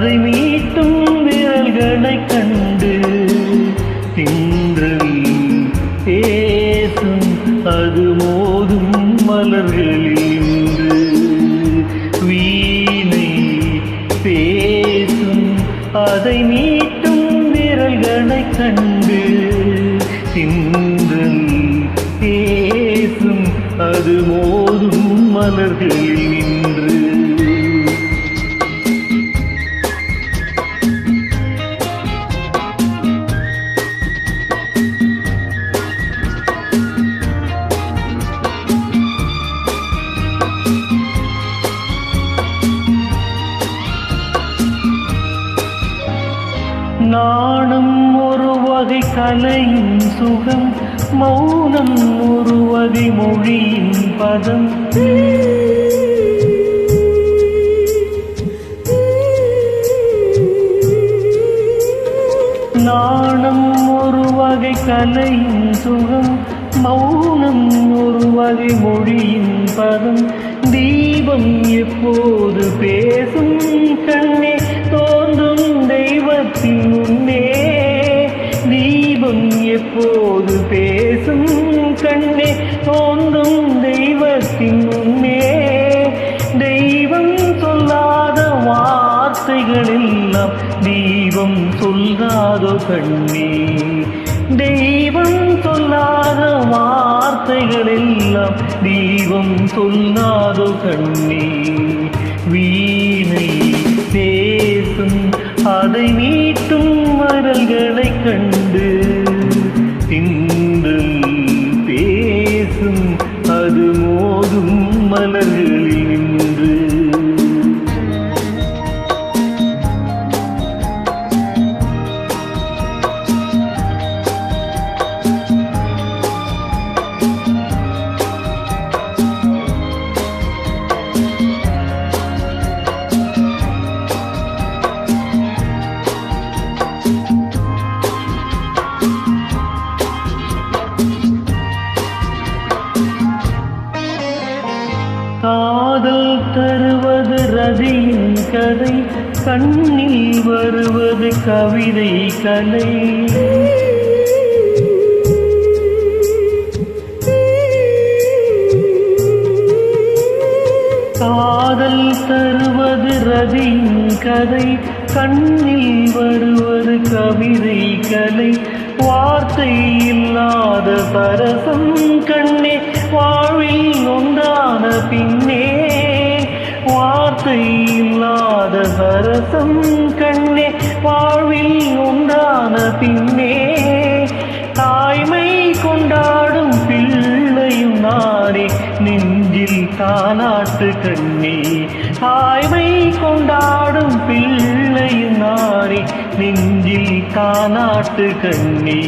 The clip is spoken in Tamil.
அதை மீட்டும் விரல்களைக் கண்டு திங்கள் பேசும் அது மோதும் மலர்களில் இன்று வீணை பேசும் அதை மீட்டும் விரல்களைக் கண்டு திங்கள் பேசும் அது மோதும் மலர்களில் நின்று நாணம் ஒரு வகை கலையின் சுகம், மௌனம் ஒரு வகை மொழியின் பதம். நாணம் ஒரு வகை கலையின் சுகம், மௌனம் ஒரு வகை மொழியின் பதம். தீபம் எப்போது பேசும் கண்ணே தோன்றும் தெய்வத்தின் முன்னே. தீபம் எப்போது பேசும் கண்ணே தோன்றும் தெய்வத்தின் முன்னே. தெய்வம் சொல்லாத வார்த்தைகளெல்லாம் தீபம் சொல்லாதோ கண்ணே. தெய்வம் சொல்லாத வார்த்தைகளெல்லாம் தீபம் சொல்லாதோ கண்ணே. வீணை பேசும் அதை மீட்டும் மரல்களைக் கண்டு திங்கள் பேசும் அது மோதும் மலர்களில் நின்று. காதல் தருவது ரதியின் கதை, கண்ணில் வருவது கவிதை கலை. காதல் தருவது ரதியின் கதை, கண்ணில் வருவது கவிதை கலை. வார்த்தை இல்லாத பரசம் கண்ணே வாழ்வில் ஒன்றான பின்னே. வார்த்தை இல்லாத பரசம் கண்ணே வாழ்வில் ஒன்றான பின்னே. தாய்மை கொண்டாடும் பிள்ளையும் நானே நெஞ்சில் தாலாட்டு கண்ணே. தாய்மை கொண்டாடும் பிள்ளையும் நானே நெஞ்சில் தாலாட்டு கண்ணே.